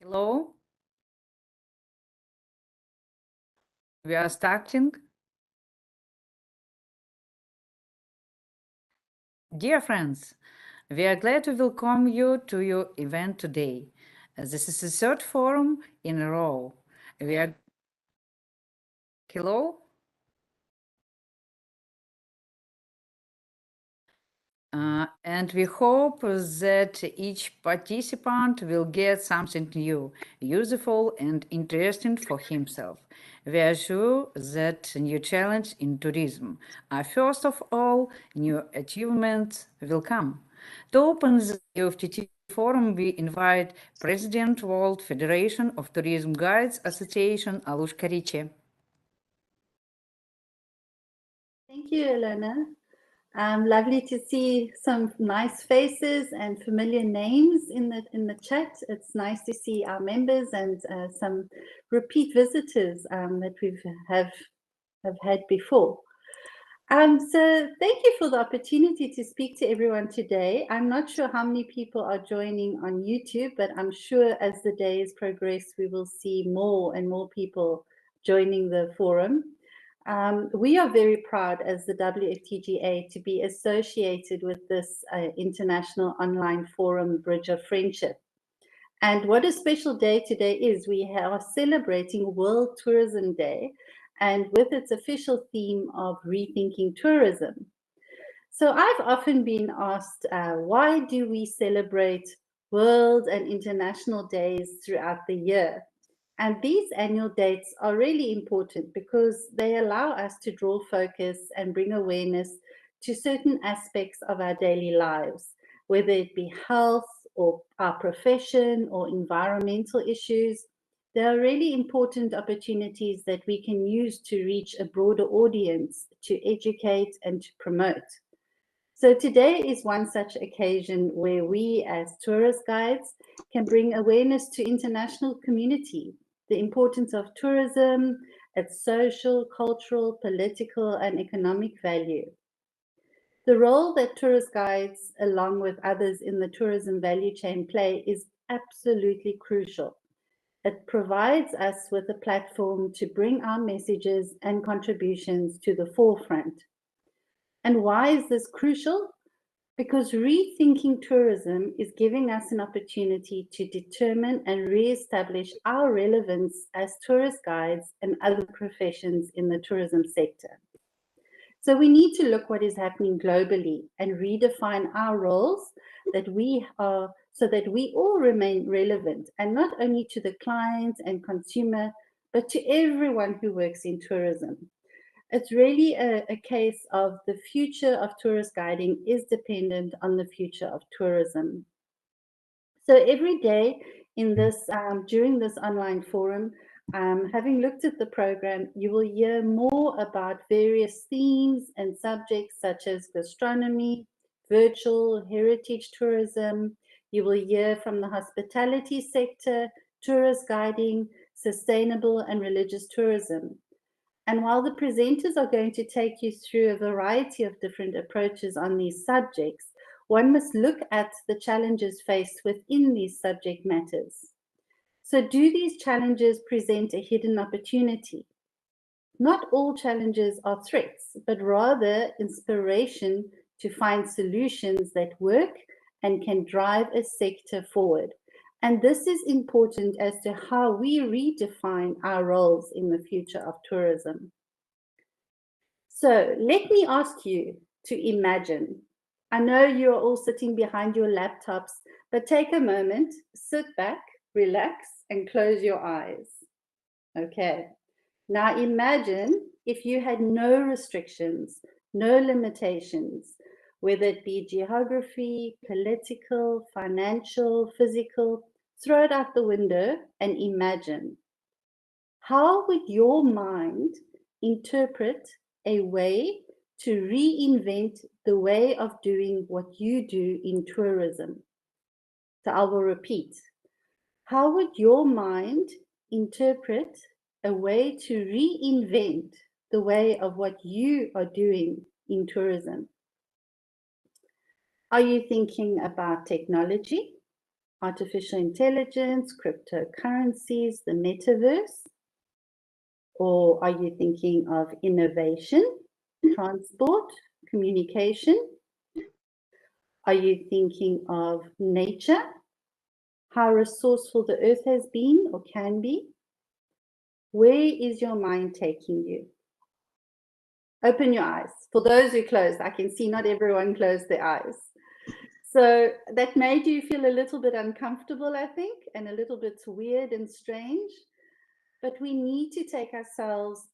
Hello, we are starting. Dear friends, we are glad to welcome you to your event today. This is the third forum in a row. We are Hello. And we hope that each participant will get something new, useful, and interesting for himself. We are sure that new challenge in tourism are first of all new achievements will come. To open the IOFTT forum, we invite President World Federation of Tourism Guides Association Alushka Ricci. Thank you, Elena. Lovely to see some nice faces and familiar names in the chat. It's nice to see our members and some repeat visitors that we've have had before. So thank you for the opportunity to speak to everyone today. I'm not sure how many people are joining on YouTube, but I'm sure as the days progress, we will see more and more people joining the forum. We are very proud as the WFTGA to be associated with this international online forum, Bridge of Friendship. And what a special day today is. We are celebrating World Tourism Day, and with its official theme of rethinking tourism. So I've often been asked, why do we celebrate world and international days throughout the year? And these annual dates are really important because they allow us to draw focus and bring awareness to certain aspects of our daily lives, whether it be health or our profession or environmental issues. There are really important opportunities that we can use to reach a broader audience, to educate and to promote. So today is one such occasion where we as tourist guides can bring awareness to international community, the importance of tourism, its social, cultural, political, and economic value. The role that tourist guides, along with others in the tourism value chain, play is absolutely crucial. It provides us with a platform to bring our messages and contributions to the forefront. And why is this crucial? Because rethinking tourism is giving us an opportunity to determine and re-establish our relevance as tourist guides and other professions in the tourism sector. So we need to look what is happening globally and redefine our roles that we are so that we all remain relevant, and not only to the client and consumer, but to everyone who works in tourism. It's really a case of the future of tourist guiding is dependent on the future of tourism. So every day in this during this online forum, having looked at the program, you will hear more about various themes and subjects such as gastronomy, virtual heritage tourism. You will hear from the hospitality sector, tourist guiding, sustainable and religious tourism. And while the presenters are going to take you through a variety of different approaches on these subjects, one must look at the challenges faced within these subject matters. So, do these challenges present a hidden opportunity? Not all challenges are threats, but rather inspiration to find solutions that work and can drive a sector forward. And this is important as to how we redefine our roles in the future of tourism. So let me ask you to imagine. I know you're all sitting behind your laptops, but take a moment, sit back, relax, and close your eyes. Okay. Now imagine if you had no restrictions, no limitations, whether it be geography, political, financial, physical, throw it out the window and imagine. How would your mind interpret a way to reinvent the way of doing what you do in tourism? So I will repeat. How would your mind interpret a way to reinvent the way of what you are doing in tourism? Are you thinking about technology, artificial intelligence, cryptocurrencies, the metaverse? Or are you thinking of innovation, transport, communication? Are you thinking of nature, how resourceful the earth has been or can be? Where is your mind taking you? Open your eyes. For those who closed, I can see not everyone closed their eyes. So that made you feel a little bit uncomfortable, I think, and a little bit weird and strange. But we need to take ourselves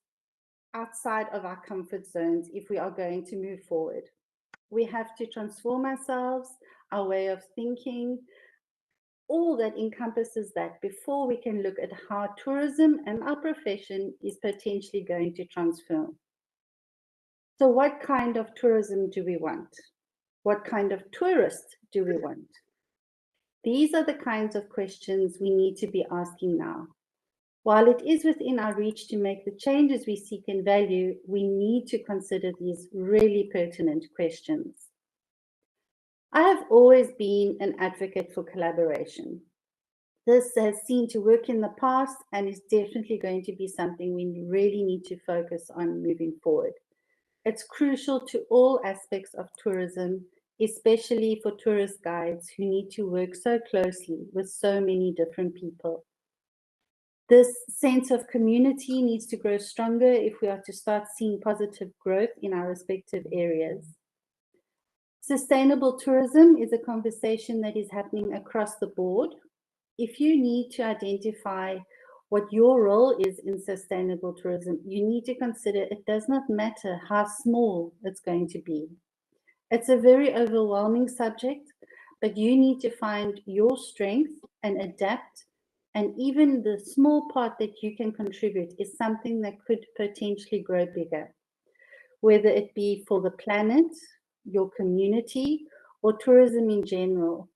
outside of our comfort zones if we are going to move forward. We have to transform ourselves, our way of thinking, all that encompasses that before we can look at how tourism and our profession is potentially going to transform. So what kind of tourism do we want? What kind of tourist do we want? These are the kinds of questions we need to be asking now. While it is within our reach to make the changes we seek and value, we need to consider these really pertinent questions. I have always been an advocate for collaboration. This has seemed to work in the past and is definitely going to be something we really need to focus on moving forward. It's crucial to all aspects of tourism, especially for tourist guides who need to work so closely with so many different people. This sense of community needs to grow stronger if we are to start seeing positive growth in our respective areas. Sustainable tourism is a conversation that is happening across the board. If you need to identify what your role is in sustainable tourism, you need to consider it does not matter how small it's going to be. It's a very overwhelming subject, but you need to find your strength and adapt. And even the small part that you can contribute is something that could potentially grow bigger, whether it be for the planet, your community, or tourism in general.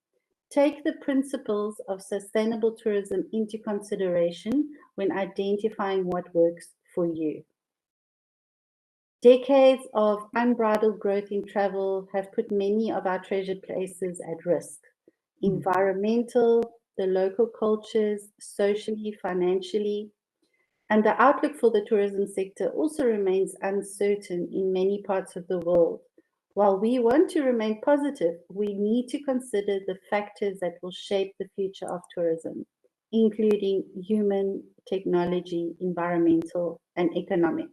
Take the principles of sustainable tourism into consideration when identifying what works for you. Decades of unbridled growth in travel have put many of our treasured places at risk. Environmental, the local cultures, socially, financially, and the outlook for the tourism sector also remains uncertain in many parts of the world. While we want to remain positive, we need to consider the factors that will shape the future of tourism, including human, technology, environmental, and economic.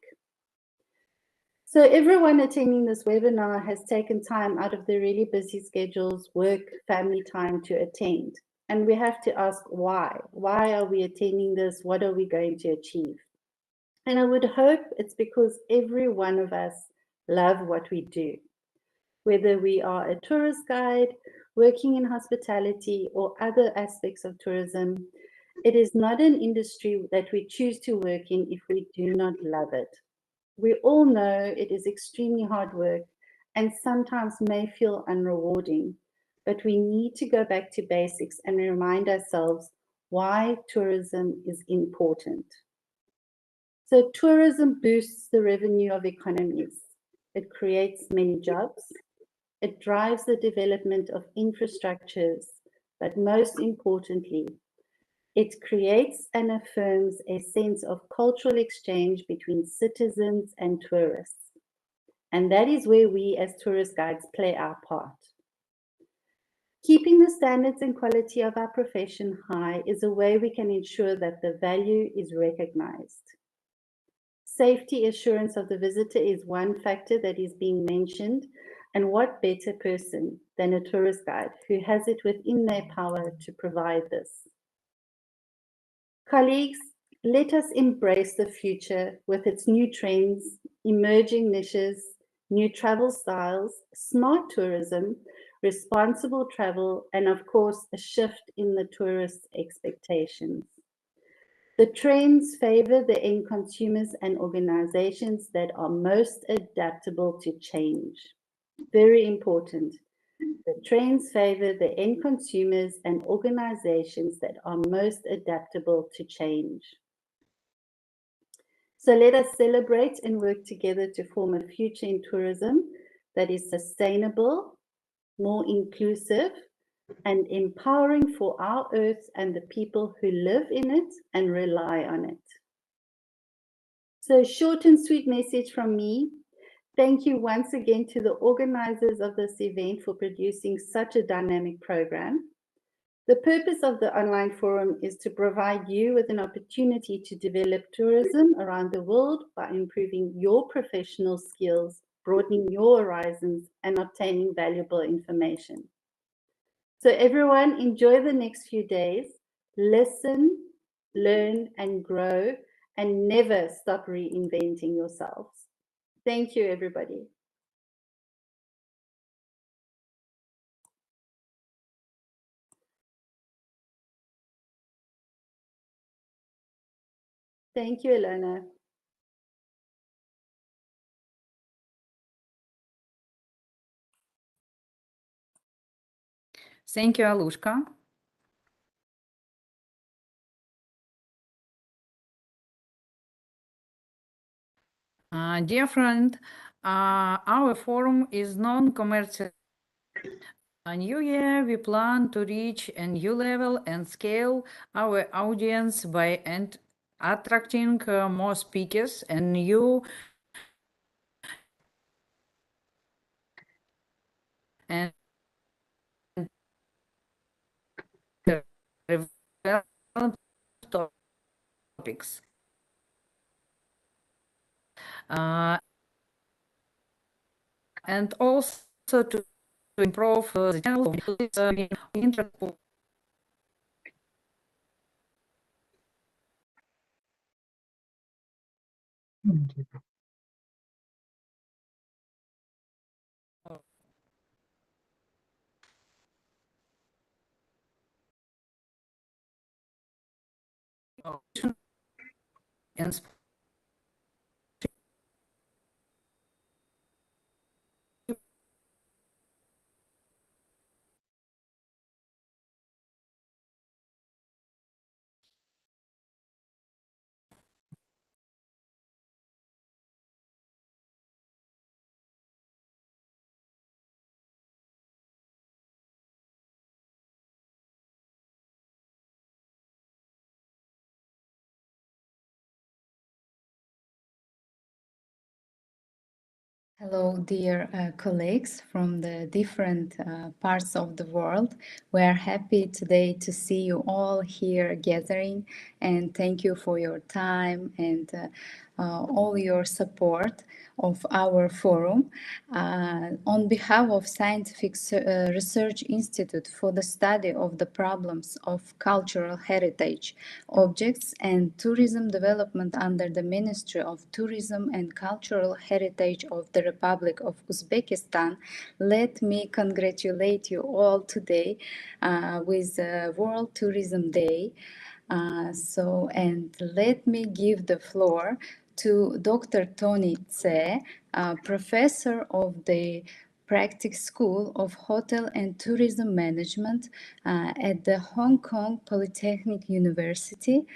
So everyone attending this webinar has taken time out of their really busy schedules, work, family time to attend. And we have to ask why. Why are we attending this? What are we going to achieve? And I would hope it's because every one of us love what we do. Whether we are a tourist guide, working in hospitality, or other aspects of tourism, it is not an industry that we choose to work in if we do not love it. We all know it is extremely hard work and sometimes may feel unrewarding, but we need to go back to basics and remind ourselves why tourism is important. So tourism boosts the revenue of economies. It creates many jobs. It drives the development of infrastructures, but most importantly, it creates and affirms a sense of cultural exchange between citizens and tourists. And that is where we as tourist guides play our part. Keeping the standards and quality of our profession high is a way we can ensure that the value is recognized. Safety assurance of the visitor is one factor that is being mentioned, and what better person than a tourist guide who has it within their power to provide this. Colleagues, let us embrace the future with its new trends, emerging niches, new travel styles, smart tourism, responsible travel, and of course, a shift in the tourist expectations. The trends favor the end consumers and organizations that are most adaptable to change. Very important. The trends favor the end consumers and organizations that are most adaptable to change. So let us celebrate and work together to form a future in tourism that is sustainable, more inclusive, and empowering for our Earth and the people who live in it and rely on it. So, short and sweet message from me. Thank you once again to the organizers of this event for producing such a dynamic program. The purpose of the online forum is to provide you with an opportunity to develop tourism around the world by improving your professional skills, broadening your horizons, and obtaining valuable information. So everyone, enjoy the next few days. Listen, learn, and grow, and never stop reinventing yourselves. Thank you, everybody. Thank you, Elena. Thank you, Alushka. Dear friend, our forum is non-commercial. A new year, we plan to reach a new level and scale our audience by attracting more speakers and new and topics. And also to improve the channel and Hello, dear colleagues from the different parts of the world. We are happy today to see you all here gathering, and thank you for your time and all your support of our forum. On behalf of Scientific Research Institute for the Study of the Problems of Cultural Heritage, Objects and Tourism Development under the Ministry of Tourism and Cultural Heritage of the Republic of Uzbekistan, let me congratulate you all today with World Tourism Day. And let me give the floor to Dr. Tony Tse, professor of the Practice School of Hotel and Tourism Management at the Hong Kong Polytechnic University.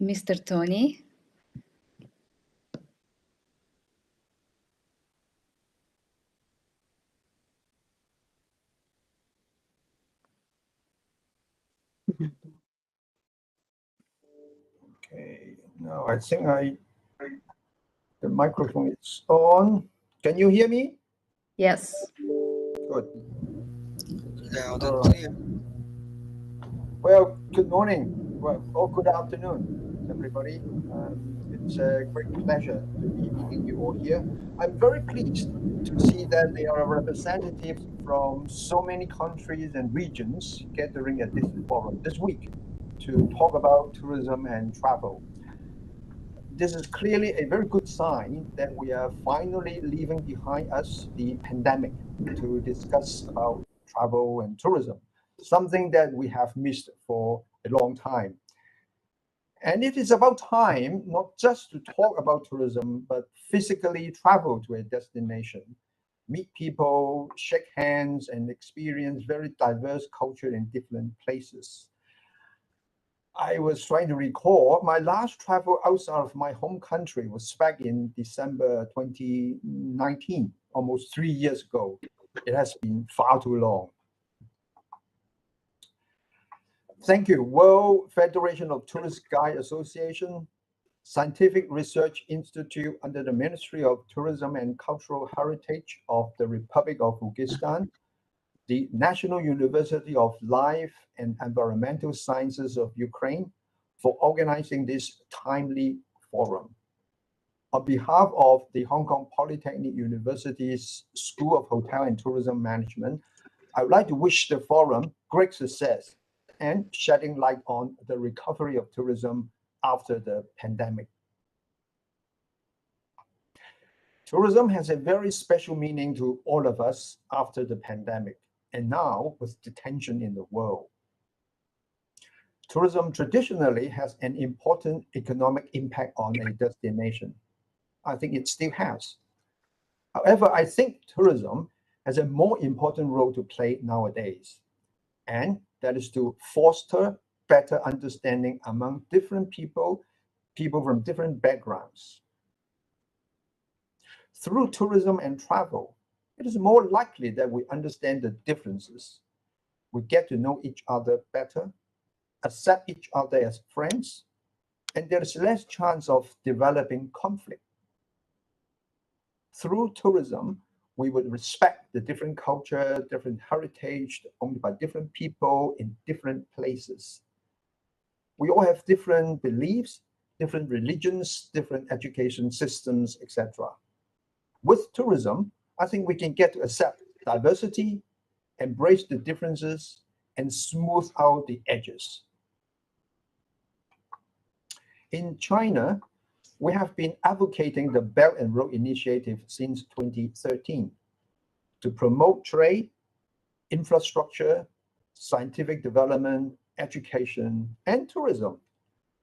Mr. Tony. Okay, now I think the microphone is on. Can you hear me? Yes. Good. Loud and clear. Well, good morning. Well, or good afternoon, everybody. It's a great pleasure to be meeting you all here. I'm very pleased to see that there are representatives from so many countries and regions gathering at this forum this week to talk about tourism and travel. This is clearly a very good sign that we are finally leaving behind us the pandemic to discuss about travel and tourism, something that we have missed for a long time. And it is about time not just to talk about tourism, but physically travel to a destination, meet people, shake hands, and experience very diverse culture in different places. I was trying to recall my last travel outside of my home country was back in December 2019, almost 3 years ago. It has been far too long. Thank you. World Federation of Tourist Guide Association, Scientific Research Institute under the Ministry of Tourism and Cultural Heritage of the Republic of Kyrgyzstan, the National University of Life and Environmental Sciences of Ukraine for organizing this timely forum. On behalf of the Hong Kong Polytechnic University's School of Hotel and Tourism Management, I would like to wish the forum great success and shedding light on the recovery of tourism after the pandemic. Tourism has a very special meaning to all of us after the pandemic, and now with the tension in the world. Tourism traditionally has an important economic impact on a destination. I think it still has. However, I think tourism has a more important role to play nowadays, and that is to foster better understanding among different people from different backgrounds. Through tourism and travel, it is more likely that we understand the differences. We get to know each other better, accept each other as friends, and there is less chance of developing conflict. Through tourism, we would respect the different culture, different heritage owned by different people in different places. We all have different beliefs, different religions, different education systems, etc. With tourism, I think we can get to accept diversity, embrace the differences, and smooth out the edges. In China, we have been advocating the Belt and Road Initiative since 2013 to promote trade, infrastructure, scientific development, education, and tourism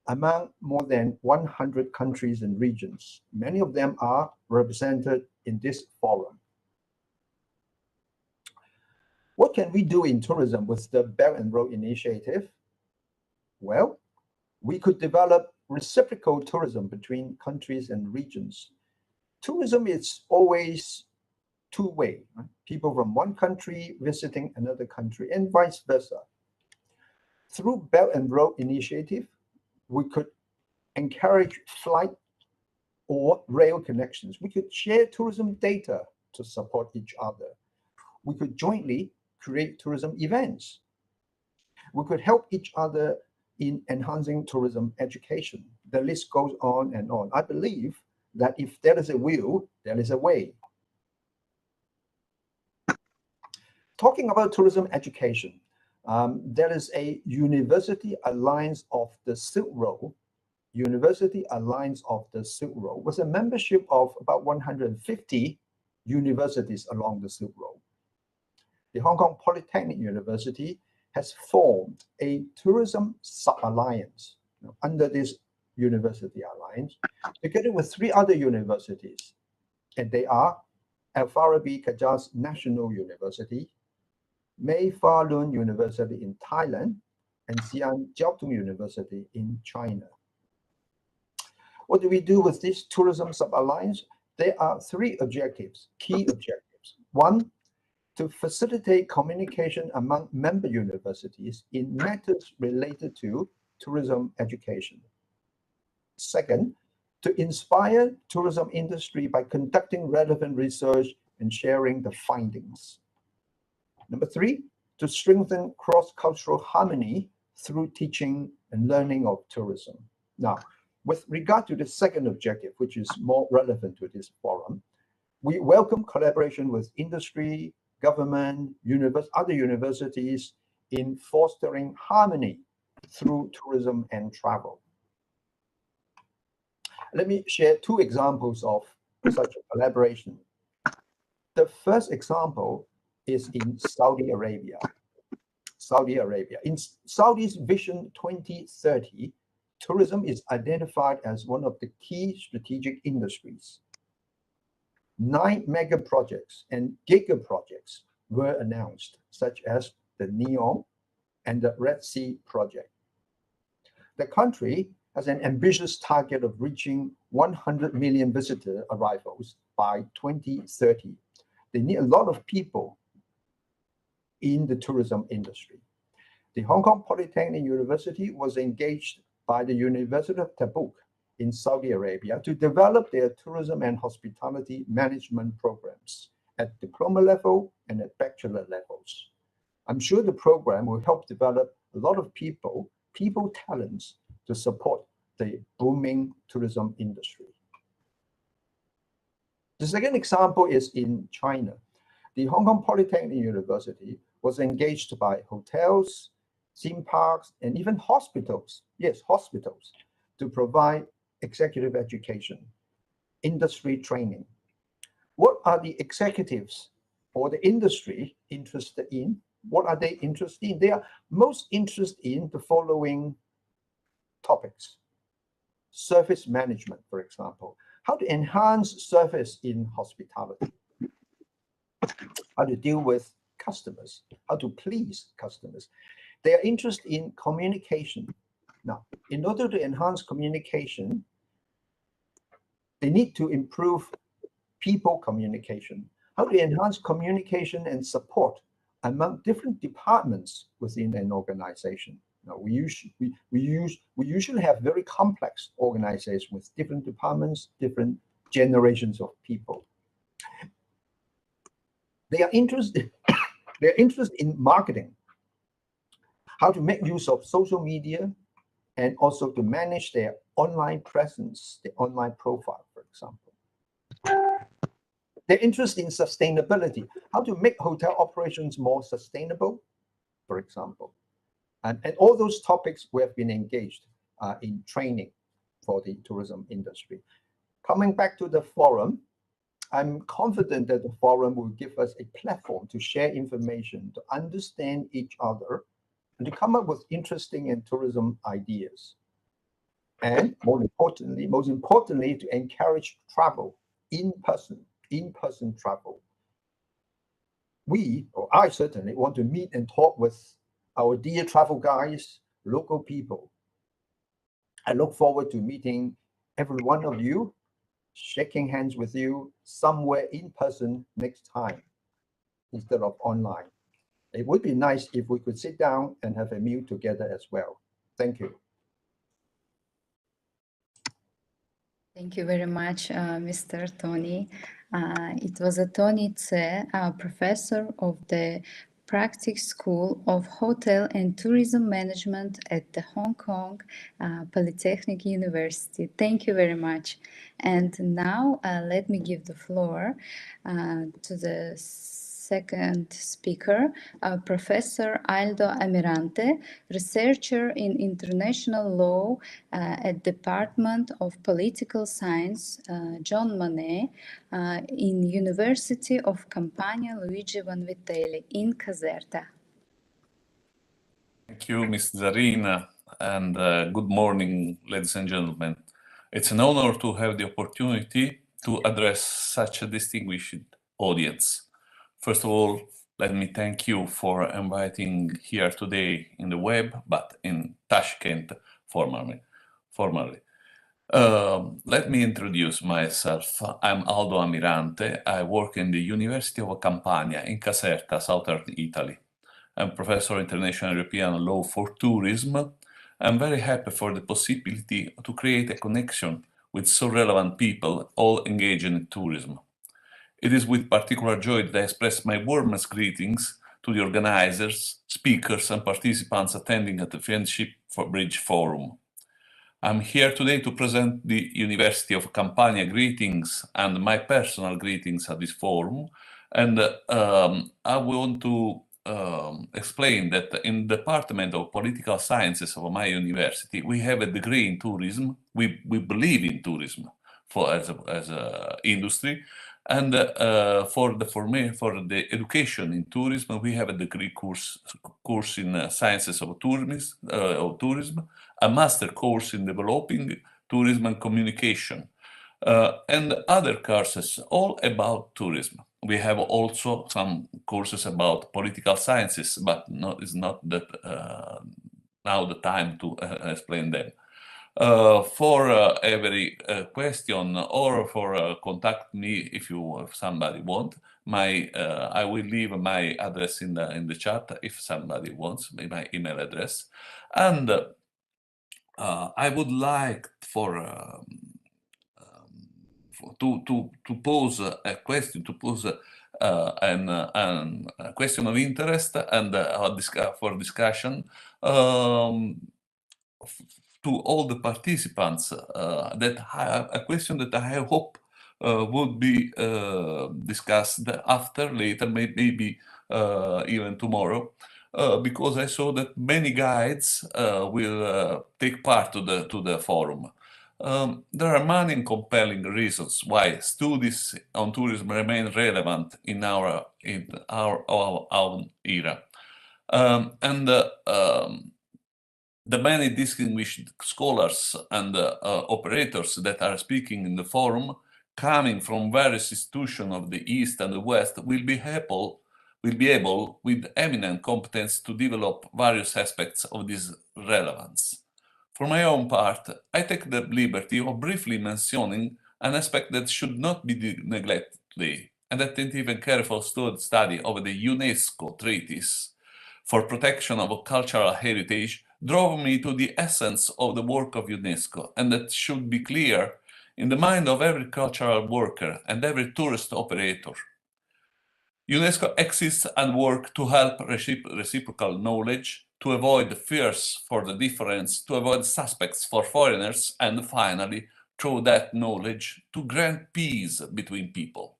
among more than 100 countries and regions. Many of them are represented in this forum. What can we do in tourism with the Belt and Road Initiative? Well, we could develop reciprocal tourism between countries and regions. Tourism is always two-way, right? People from one country visiting another country and vice versa. Through Belt and Road Initiative, we could encourage flight or rail connections. We could share tourism data to support each other. We could jointly create tourism events. We could help each other in enhancing tourism education. The list goes on and on. I believe that if there is a will, there is a way. Talking about tourism education, there is a University Alliance of the Silk Road, University Alliance of the Silk Road, with a membership of about 150 universities along the Silk Road. The Hong Kong Polytechnic University has formed a tourism sub-alliance under this University Alliance, together with 3 other universities, and they are Al-Farabi Kajaz National University, Mei Fah Lun University in Thailand, and Xi'an Jiaotong University in China. What do we do with this tourism sub-alliance? There are 3 objectives, key objectives. 1, to facilitate communication among member universities in matters related to tourism education. 2nd, to inspire tourism industry by conducting relevant research and sharing the findings. Number 3, to strengthen cross-cultural harmony through teaching and learning of tourism. Now, with regard to the 2nd objective, which is more relevant to this forum, we welcome collaboration with industry, government, other universities in fostering harmony through tourism and travel. Let me share 2 examples of such a collaboration. The first example is in Saudi Arabia. In Saudi's Vision 2030, tourism is identified as one of the key strategic industries. 9 mega projects and giga projects were announced, such as the NEOM and the Red Sea project. The country has an ambitious target of reaching 100 million visitor arrivals by 2030. They need a lot of people in the tourism industry. The Hong Kong Polytechnic University was engaged by the University of Tabuk in Saudi Arabia to develop their tourism and hospitality management programs at diploma level and at bachelor levels. I'm sure the program will help develop a lot of people talents to support the booming tourism industry. The second example is in China. The Hong Kong Polytechnic University was engaged by hotels, theme parks, and even hospitals, yes, hospitals, to provide executive education, industry training. What are the executives or the industry interested in? What are they interested in? They are most interested in the following topics. Service management, for example. How to enhance service in hospitality. How to deal with customers. How to please customers. They are interested in communication. Now, in order to enhance communication, they need to improve people communication. How to enhance communication and support among different departments within an organization. Now, we usually have very complex organizations with different departments, different generations of people. They are interested in marketing, how to make use of social media, and also to manage their online presence, the online profile, for example. They're interested in sustainability, how to make hotel operations more sustainable, for example. And all those topics we have been engaged in training for the tourism industry. Coming back to the forum, I'm confident that the forum will give us a platform to share information, to understand each other, and to come up with interesting and tourism ideas. And most importantly, to encourage travel, in-person travel. We, or I certainly, want to meet and talk with our dear travel guides, local people. I look forward to meeting every one of you, shaking hands with you somewhere in person next time instead of online. It would be nice if we could sit down and have a meal together as well. Thank you. Thank you very much, Mr. Tony. It was a Tony Tse, professor of the Practice School of Hotel and Tourism Management at the Hong Kong Polytechnic University. Thank you very much. And now let me give the floor to the second speaker, Professor Aldo Amirante, researcher in international law at Department of Political Science, John Monnet, in University of Campania Luigi Vanvitelli in Caserta. Thank you, Ms. Zarina, and good morning, ladies and gentlemen. It's an honor to have the opportunity to address such a distinguished audience. First of all, let me thank you for inviting here today in the web, but in Tashkent formally. Let me introduce myself. I'm Aldo Amirante. I work in the University of Campania in Caserta, southern Italy. I'm Professor of International European Law for Tourism. I'm very happy for the possibility to create a connection with so relevant people all engaged in tourism. It is with particular joy that I express my warmest greetings to the organizers, speakers, and participants attending at the Friendship for Bridge Forum. I'm here today to present the University of Campania greetings and my personal greetings at this forum. And I want to explain that in the Department of Political Sciences of my university, we have a degree in tourism. We believe in tourism as an industry. And for the education in tourism, we have a degree course in sciences of tourism, a master course in developing tourism and communication, and other courses all about tourism. We have also some courses about political sciences, but it's not that now the time to explain them. For every question or for contact me if somebody want, I will leave my address in the chat if somebody wants my email address, and I would like to pose a question, to pose a question of interest and for discussion to all the participants that have a question that I hope would be discussed later, maybe even tomorrow, because I saw that many guides will take part to the forum. There are many compelling reasons why studies on tourism remain relevant in our own era. The many distinguished scholars and operators that are speaking in the forum, coming from various institutions of the East and the West, will be able, with eminent competence, to develop various aspects of this relevance. For my own part, I take the liberty of briefly mentioning an aspect that should not be neglected today, and attentive and careful study of the UNESCO treaties for protection of cultural heritage drove me to the essence of the work of UNESCO, and that should be clear in the mind of every cultural worker and every tourist operator. UNESCO exists and works to help reciprocal knowledge, to avoid fears for the difference, to avoid suspects for foreigners, and finally, through that knowledge, to grant peace between people.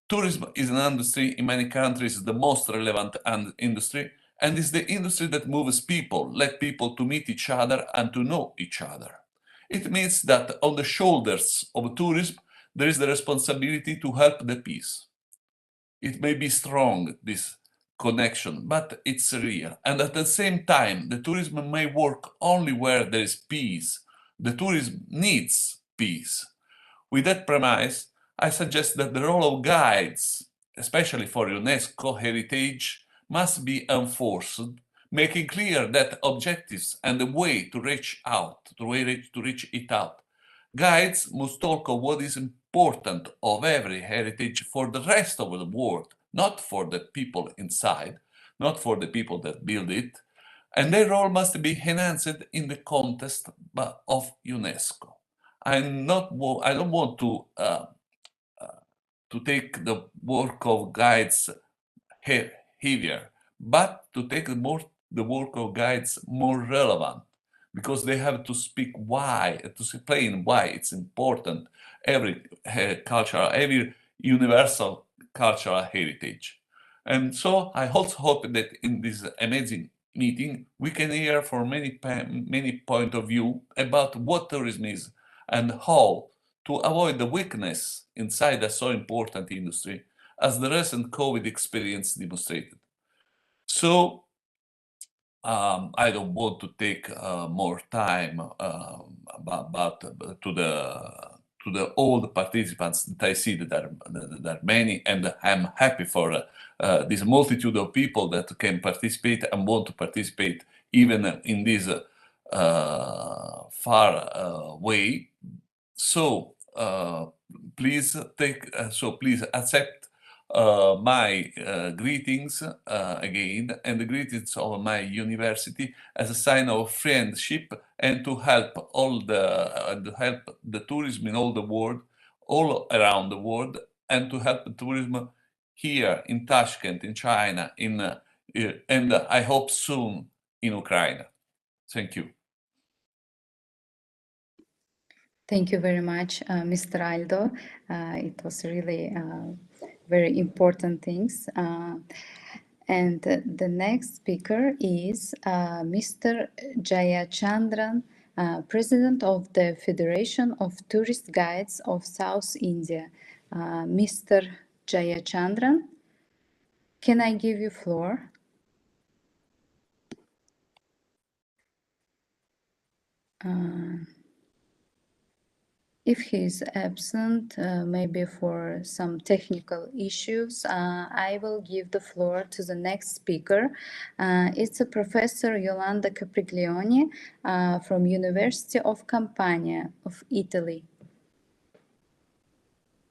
Tourism is an industry in many countries, the most relevant industry, and is the industry that moves people, let people to meet each other and to know each other. It means that on the shoulders of tourism, there is the responsibility to help the peace. It may be strong, this connection, but it's real. And at the same time, the tourism may work only where there is peace. The tourism needs peace. With that premise, I suggest that the role of guides, especially for UNESCO heritage, must be enforced, making clear that objectives and the way to reach it out. Guides must talk of what is important of every heritage for the rest of the world, not for the people inside, not for the people that build it, and their role must be enhanced in the context of UNESCO. I don't want to take the work of guides heavier, but to take the work of guides more relevant, because they have to speak why, to explain why it's important, every universal cultural heritage. And so I also hope that in this amazing meeting, we can hear from many point of view about what tourism is and how to avoid the weakness inside a so important industry, as the recent COVID experience demonstrated. So I don't want to take more time about to all the participants that I see that are many, and I'm happy for this multitude of people that can participate and want to participate even in this far way. So please accept my greetings again, and the greetings of my university, as a sign of friendship, and to help the tourism in all the world, all around the world, and to help the tourism here in Tashkent, in China, and I hope soon in Ukraine. Thank you. Thank you very much, Mr. Aldo. It was really very important things. And the next speaker is Mr. Jayachandran, President of the Federation of Tourist Guides of South India. Mr. Jayachandran, can I give you floor? If he's absent, maybe for some technical issues, I will give the floor to the next speaker. It's a Professor Yolanda Capriglione from University of Campania of Italy.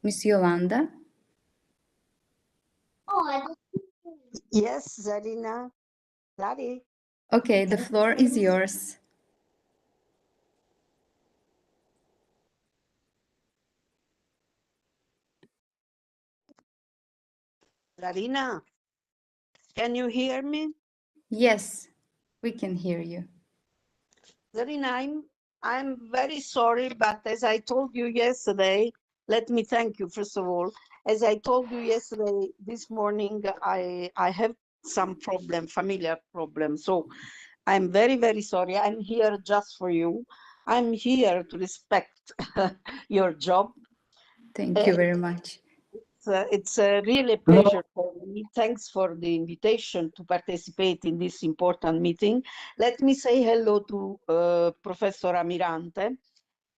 Miss Yolanda? Yes, Zarina. Zari. Okay, the floor is yours. Zarina, can you hear me? Yes, we can hear you. Zarina, I'm very sorry, but as I told you yesterday, let me thank you first of all. As I told you yesterday, this morning, I have some problem, familiar problem. So I'm very, very sorry. I'm here just for you. I'm here to respect your job. Thank you very much. It's a really pleasure for me. Thanks for the invitation to participate in this important meeting. Let me say hello to Professor Amirante,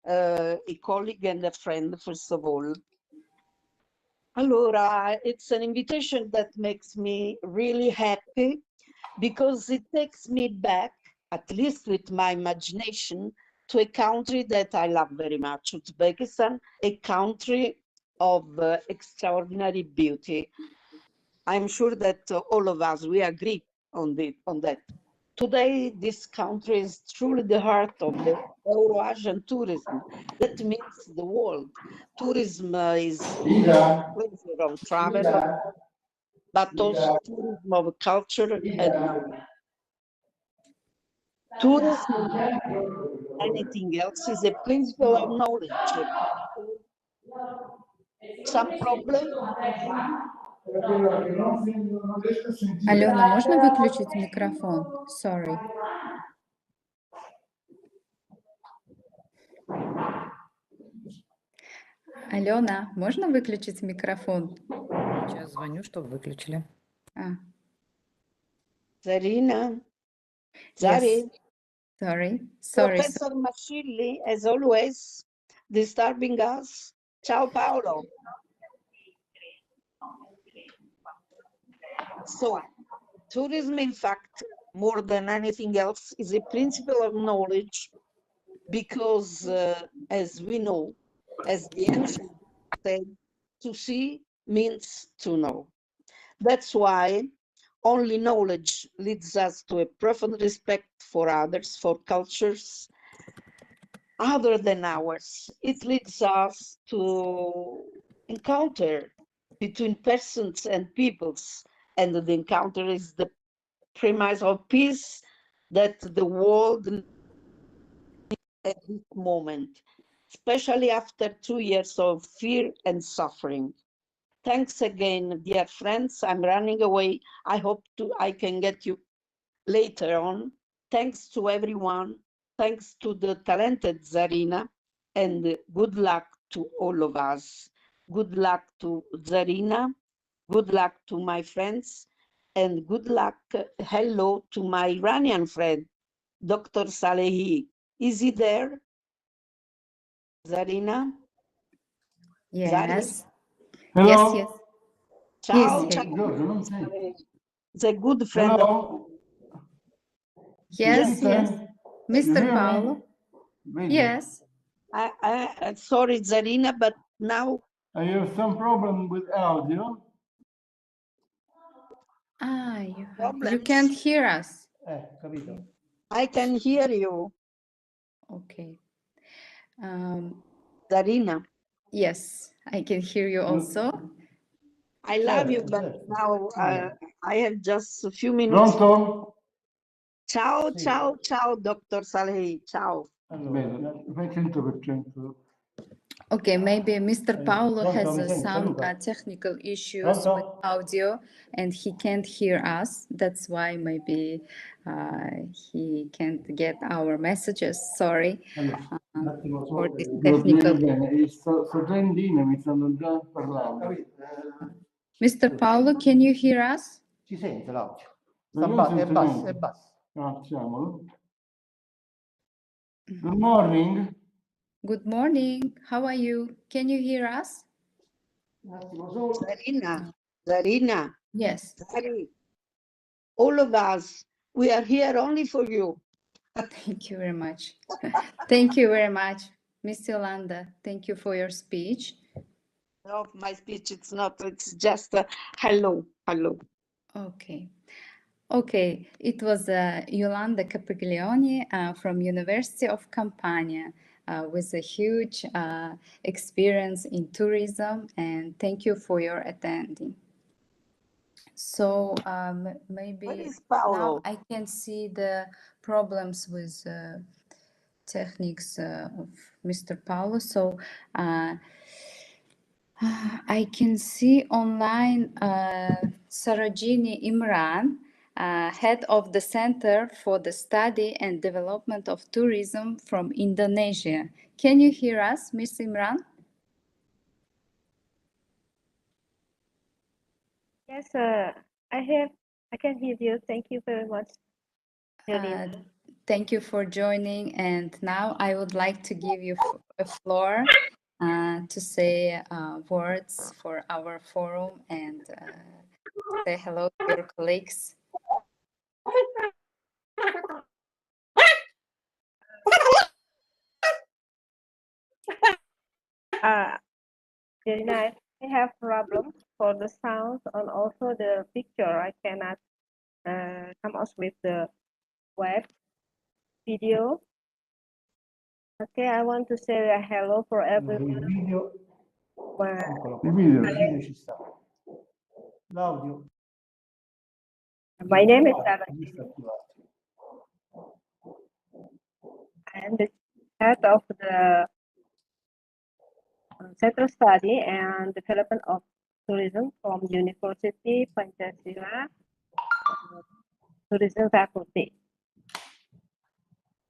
a colleague and a friend, first of all. Allora, it's an invitation that makes me really happy because it takes me back, at least with my imagination, to a country that I love very much, Uzbekistan, a country of extraordinary beauty. I'm sure that all of us, we agree on that. Today, this country is truly the heart of the Euro-Asian tourism. That means the world. Tourism is pleasure of travel, but also tourism of culture and knowledge. Tourism, anything else, is a principle of knowledge. Some problem? Алена, можно выключить микрофон? Sorry. Алена, можно выключить микрофон? Сейчас звоню, чтобы выключили. Zarina? Yes. Zari? Sorry. Professor Maschilli, as always, disturbing us. Ciao, Paolo. So, tourism, in fact, more than anything else, is a principle of knowledge because, as we know, as the ancient said, to see means to know. That's why only knowledge leads us to a profound respect for others, for cultures other than ours. It leads us to encounter between persons and peoples, and the encounter is the premise of peace that the world needs at this moment, especially after 2 years of fear and suffering. Thanks again, dear friends. I'm running away. I hope I can get you later on. Thanks to everyone. Thanks to the talented Zarina, and good luck to all of us. Good luck to Zarina. Good luck to my friends, and good luck, hello to my Iranian friend, Dr. Salehi. Is he there? Zarina? Yes. Zari? Hello. Yes. Ciao, He's ciao. He's a good friend of mine. Yes, yes. Mr. Paolo? Yes. Sorry, Zarina, but now I have some problem with audio. You can't hear us. Capito. I can hear you. Okay. Zarina. Yes, I can hear you also. I love you, but now I have just a few minutes. Pronto? Ciao, ciao, ciao, Dr. Salehi. Ciao. Fai 100%. Okay, maybe Mr. Paolo Pronto, has mi senti? some Saluta. technical issues with Pronto? audio and he can't hear us. That's why maybe he can't get our messages. Sorry Allora, un attimo for solo, this devo dire technical. bene. Sto già in linea, mi stanno già parlando. Mr. Paolo, can you hear us? Si sente l'audio? È È basso, basso. è basso. Facciamolo. Good morning. Good morning. How are you? Can you hear us? Zarina, Yes. Zari, all of us, we are here only for you. Thank you very much. Thank you very much, Miss Yolanda. Thank you for your speech. No, my speech, it's not, it's just hello, hello. Okay. Okay, it was Yolanda Capriglioni from University of Campania with a huge experience in tourism, and thank you for your attending. So Where maybe is now Paolo? I can see the problems with techniques of Mr. Paolo. So I can see online Sarojini Imran, head of the Center for the Study and Development of Tourism from Indonesia. Can you hear us, Miss Imran? Yes, I can hear you. Thank you very much, Jolene. Thank you for joining. And now I would like to give you a floor to say words for our forum and say hello to your colleagues. Jolene, I have problem for the sound and also the picture. I cannot come out with the web video. Okay, I want to say a hello for everyone. Il video ci sta. L'audio. My name is Sta Sarah. attivato. I am the head of the Center Study and Development of Tourism from University Pancasila Tourism Faculty.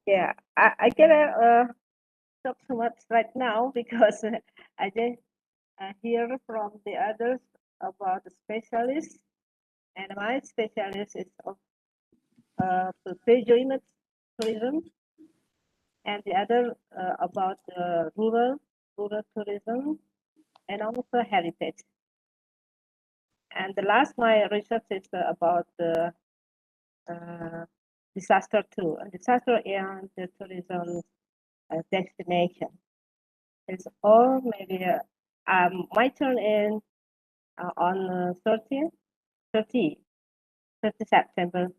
Yeah, I cannot talk so much right now because I just hear from the others about the specialists, and my specialist is of pre-joint tourism, and the other about rural tourism, and also heritage. And the last my research is about the disaster too, disaster and the tourism destination. It's all maybe my turn in on 30 September.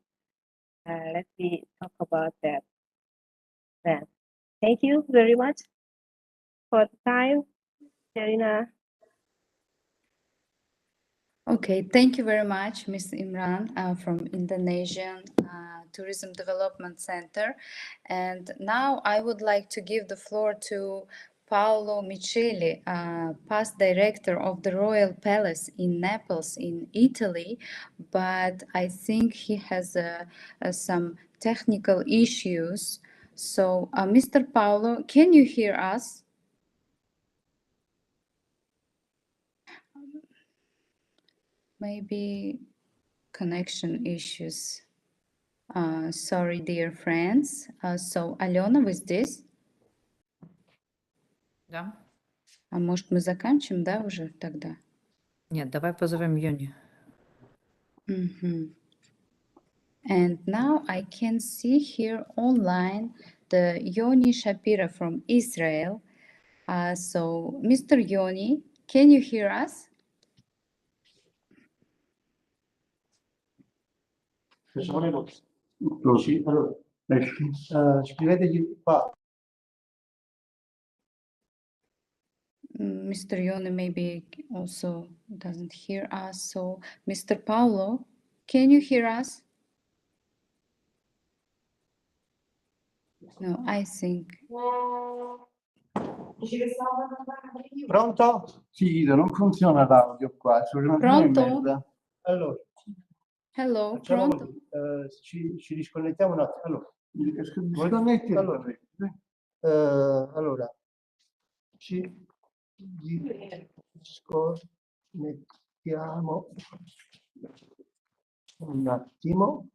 Let me talk about that then. Thank you very much for the time, Serena. Okay, thank you very much, Ms. Imran from Indonesian Tourism Development Center. And now I would like to give the floor to Paolo Micheli, past director of the Royal Palace in Naples in Italy, but I think he has some technical issues. So, Mr. Paolo, can you hear us? Maybe connection issues. Sorry, dear friends. So, Алена, вы здесь? Да. А может, мы заканчиваем, да, уже тогда? Нет, давай позовем Юни. And now I can see here online the Yoni Shapira from Israel. So, Mr. Yoni, can you hear us? Allora, scrivetegli qua. Mr. Yoni maybe also doesn't hear us. So, Mr. Paulo, can you hear us? No, I think. Pronto? Sì, Ido, non funziona l'audio qua, c'è una Pronto? merda. Allora, Hello, facciamo pronto? così, ci risconnettiamo un attimo. Allora, allora, ci disconnettiamo un attimo.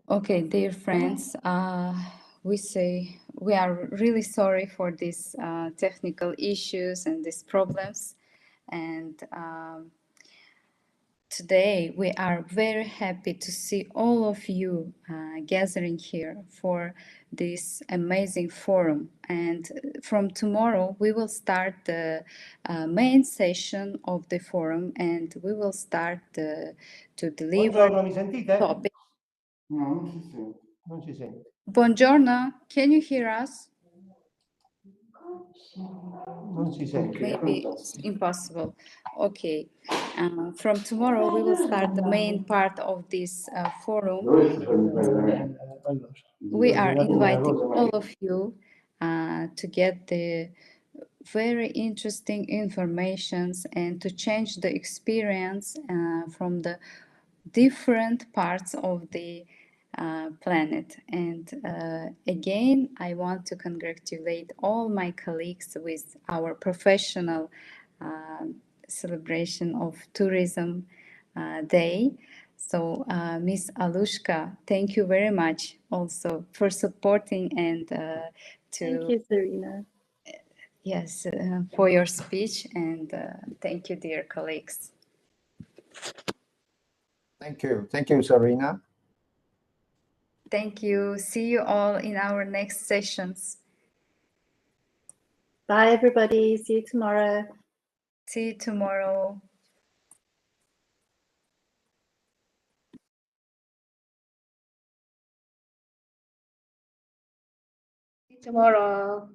Okay, dear friends, we are really sorry for these technical issues and these problems. And today we are very happy to see all of you gathering here for this amazing forum. And from tomorrow we will start the main session of the forum, and we will start to deliver Buongiorno, mi sentite? topic. No, non si sente. Non si sente. Buongiorno, can you hear us? Non si sente. Maybe it's impossible. Okay. From tomorrow, we will start the main part of this forum. Allora, We are una inviting cosa, all of you to get the very interesting informations and to change the experience from the different parts of the planet. And again, I want to congratulate all my colleagues with our professional celebration of Tourism Day. So, Miss Alushka, thank you very much also for supporting and Thank to you, Serena. yes for your speech, and thank you, dear colleagues. Thank you, Serena. Thank you. See you all in our next sessions. Bye, everybody. See you tomorrow. See you tomorrow. Tomorrow.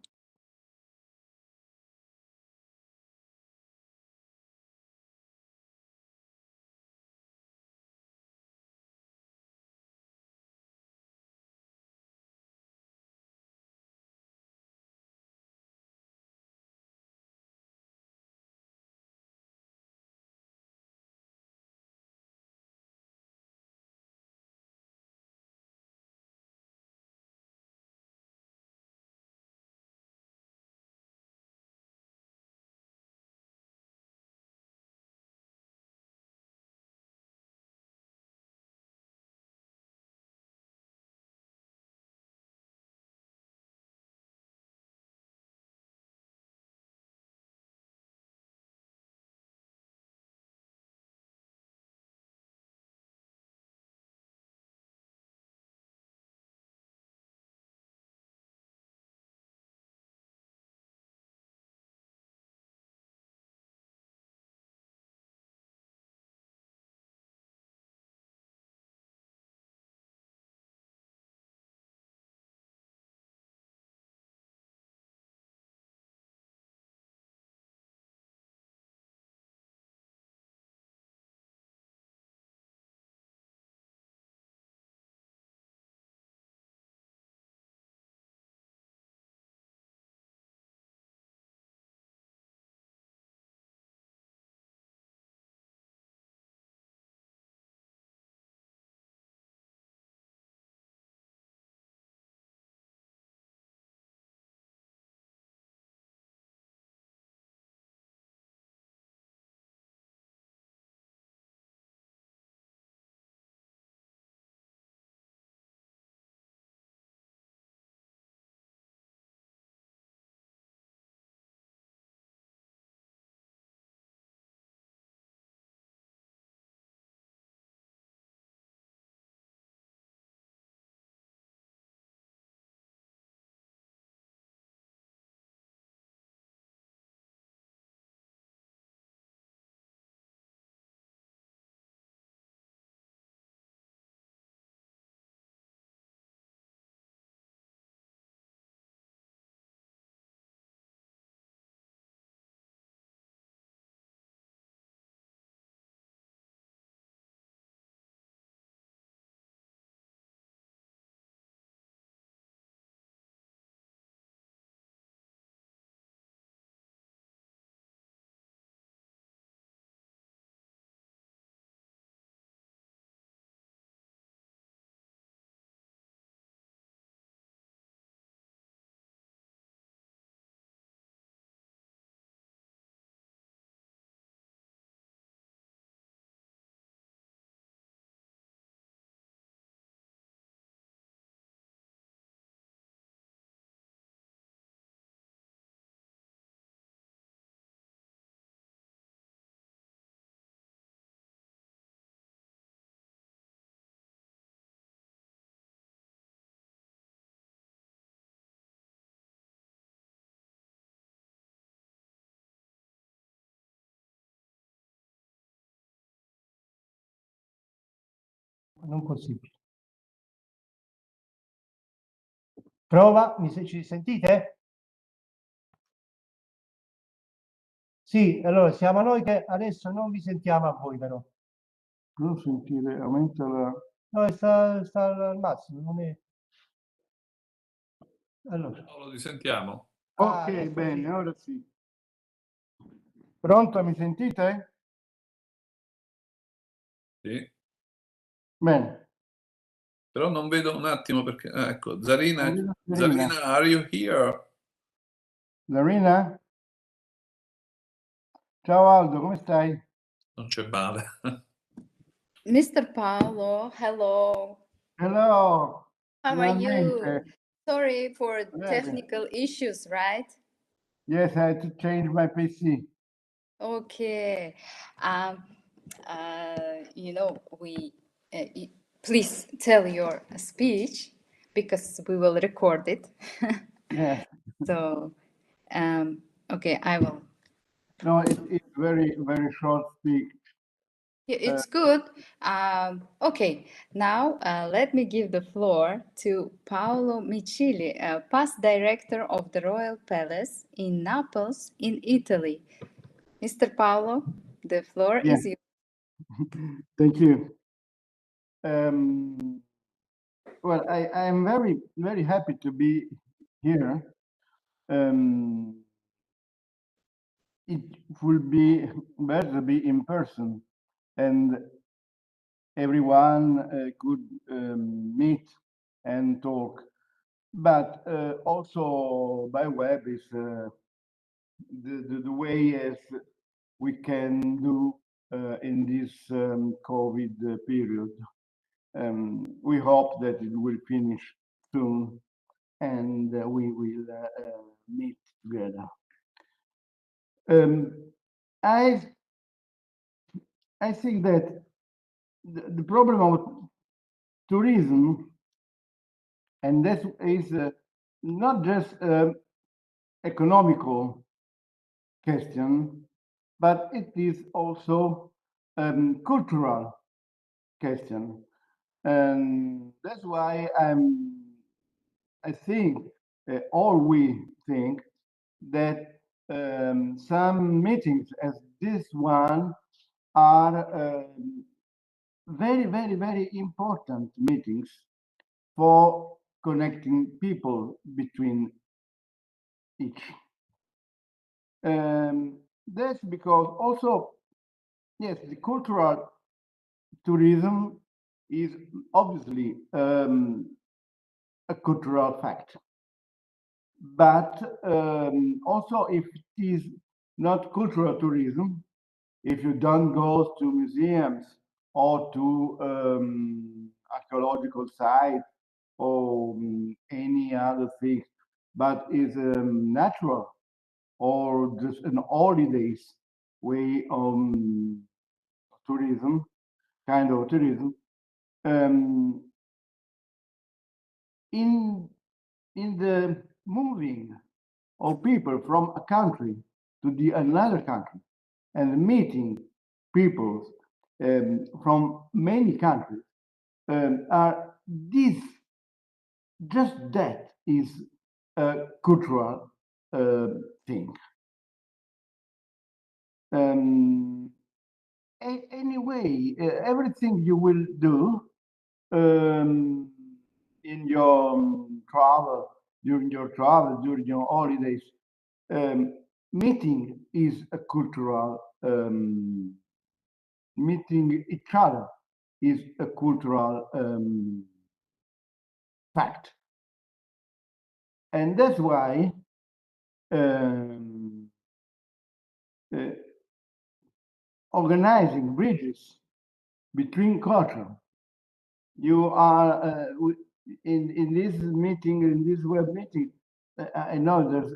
non possibile. Prova, ci sentite? Sì, allora siamo noi che adesso non vi sentiamo a voi però. Non sentire, aumenta la... No, sta al massimo, non è... Allora. Paolo, ti sentiamo? Ah, Ok, adesso bene, sì. ora sì. Pronto, mi sentite? Sì. Bene. Però non vedo un attimo perché... ecco, Zarina, Non vedo Zarina. Zarina, are you here? Larina? Ciao Aldo, come stai? Non c'è male. Mr. Paolo, hello. Hello, How are you? finalmente. Sorry for Bene. technical issues, right? Yes, I had to change my PC. Okay. You know, please tell your speech because we will record it. Yes. So, okay, I will. No, it's very, very short speak. Yeah, it's good. Okay, now let me give the floor to Paolo Micili, past director of the Royal Palace in Naples, in Italy. Mr. Paolo, the floor Yes. is yours. Thank you. Well, I am very, very happy to be here. It will be better to be in person, and everyone could meet and talk. But also by web is the way as we can do in this COVID period. We hope that it will finish soon and we will meet together. I think that the problem of tourism, and that is not just economical question, but it is also cultural question, and that's why I think all we think that some meetings as this one are very, very, very important meetings for connecting people between each. That's because also, yes, the cultural tourism is obviously a cultural fact. But also if it is not cultural tourism, if you don't go to museums or to archaeological sites or any other thing, but is natural or just an holidays way of tourism, kind of tourism, in the moving of people from a country to another country and meeting people from many countries are this, just that is a cultural thing. Anyway, everything you will do in your travel, during your holidays, meeting is a cultural, meeting each other is a cultural fact. And that's why organizing bridges between culture, you are in this meeting, in this web meeting, I know there's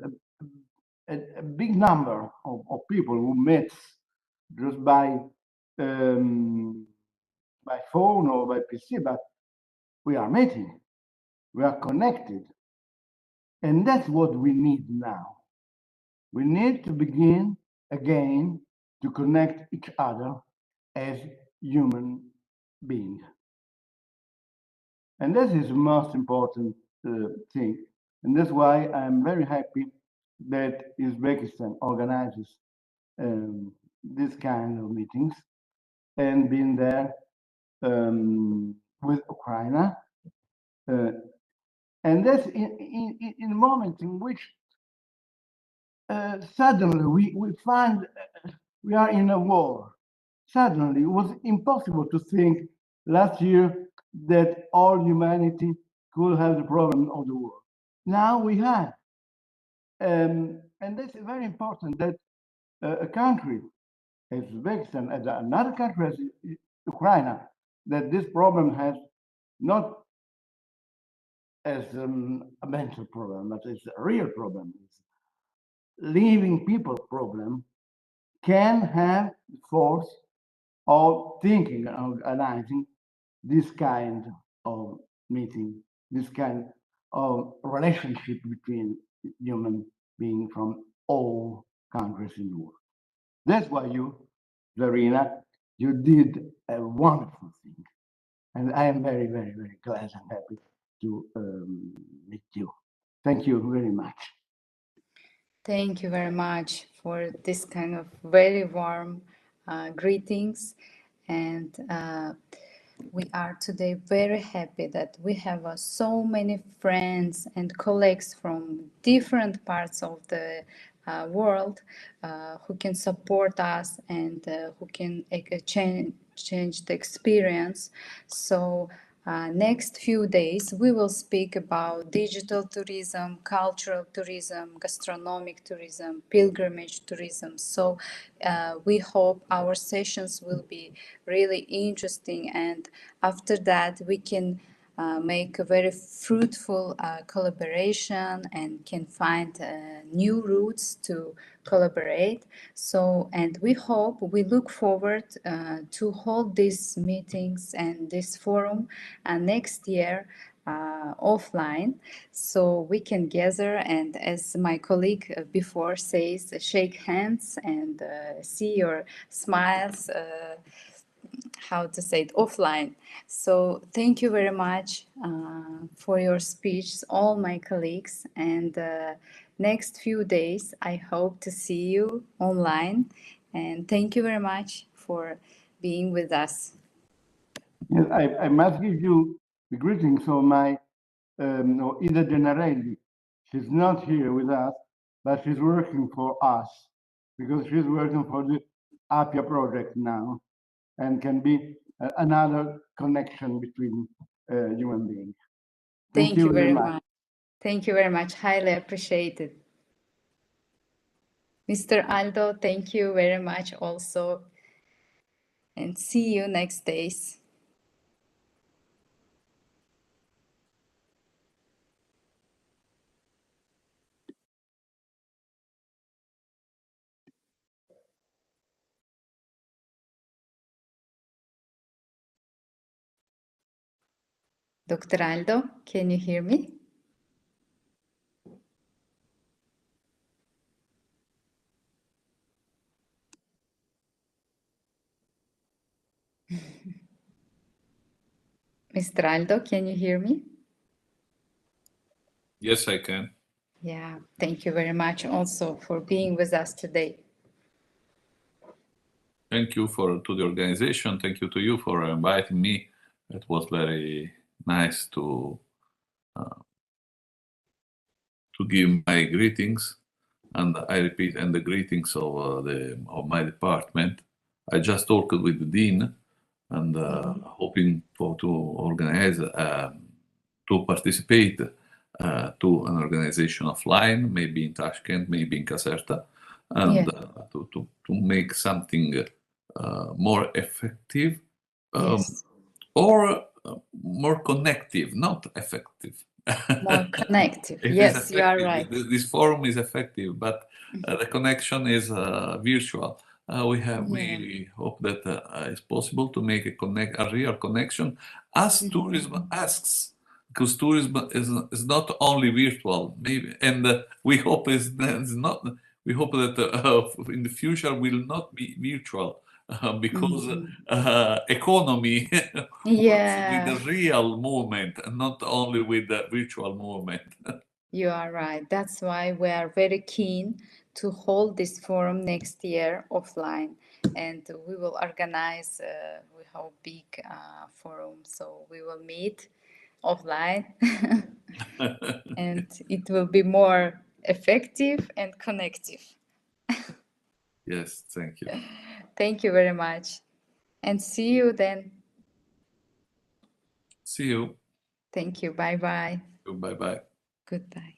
a big number of people who met just by phone or by PC, but we are meeting, we are connected. And that's what we need now. We need to begin again to connect each other as human beings. And this is the most important thing. And that's why I'm very happy that Uzbekistan organizes this kind of meetings and being there with Ukraine. And that's in a moment in which suddenly we find we are in a war. Suddenly, it was impossible to think last year that all humanity could have the problem of the war. Now we have. And that's very important that a country as Uzbekistan, as another country as Ukraine, that this problem has not as a mental problem, but it's a real problem. It's living people problem can have the force of thinking and organizing this kind of meeting, this kind of relationship between human beings from all countries in the world. That's why you, Verena, you did a wonderful thing. And I am very, very, very glad and happy to meet you. Thank you very much. Thank you very much for this kind of very warm greetings. And we are today very happy that we have so many friends and colleagues from different parts of the world who can support us and who can change the experience. So next few days, we will speak about digital tourism, cultural tourism, gastronomic tourism, pilgrimage tourism. So we hope our sessions will be really interesting, and after that we can make a very fruitful collaboration and can find new routes to collaborate. So, and we look forward to hold these meetings and this forum next year offline, so we can gather and, as my colleague before says, shake hands and see your smiles, how to say it, offline. So thank you very much for your speech, all my colleagues, and next few days I hope to see you online, and thank you very much for being with us. Yes, I must give you the greetings of my Ida Gennarelli. She's not here with us, but she's working for us because she's working for the Appia project now and can be another connection between human beings. Thank you very much. Thank you very much. Highly appreciated. Mr. Aldo, thank you very much also. And see you next days. Dr. Aldo, can you hear me? Mr. Aldo, can you hear me? Yes, I can. Yeah, thank you very much also for being with us today. Thank you to the organization. Thank you to you for inviting me. It was very nice to give my greetings, and I repeat, and the greetings of my department. I just talked with the dean, and hoping to organize to participate to an organization offline, maybe in Tashkent, maybe in Caserta, and to make something more effective, or more connective, not effective. More connective. Yes, you are right. This forum is effective, but the connection is virtual. We hope that it's possible to make a real connection as tourism asks, because tourism is not only virtual, maybe, and we hope is not. We hope that in the future will not be virtual, because Mhm. economy works with Yeah, the real movement, not only with the virtual movement. you are right. That's why we are very keen to hold this forum next year offline, and we will organize. We have big forum, so we will meet offline, and it will be more effective and connective. Yes, thank you. Thank you very much, and see you then. See you. Thank you. Bye bye. Bye bye. Goodbye.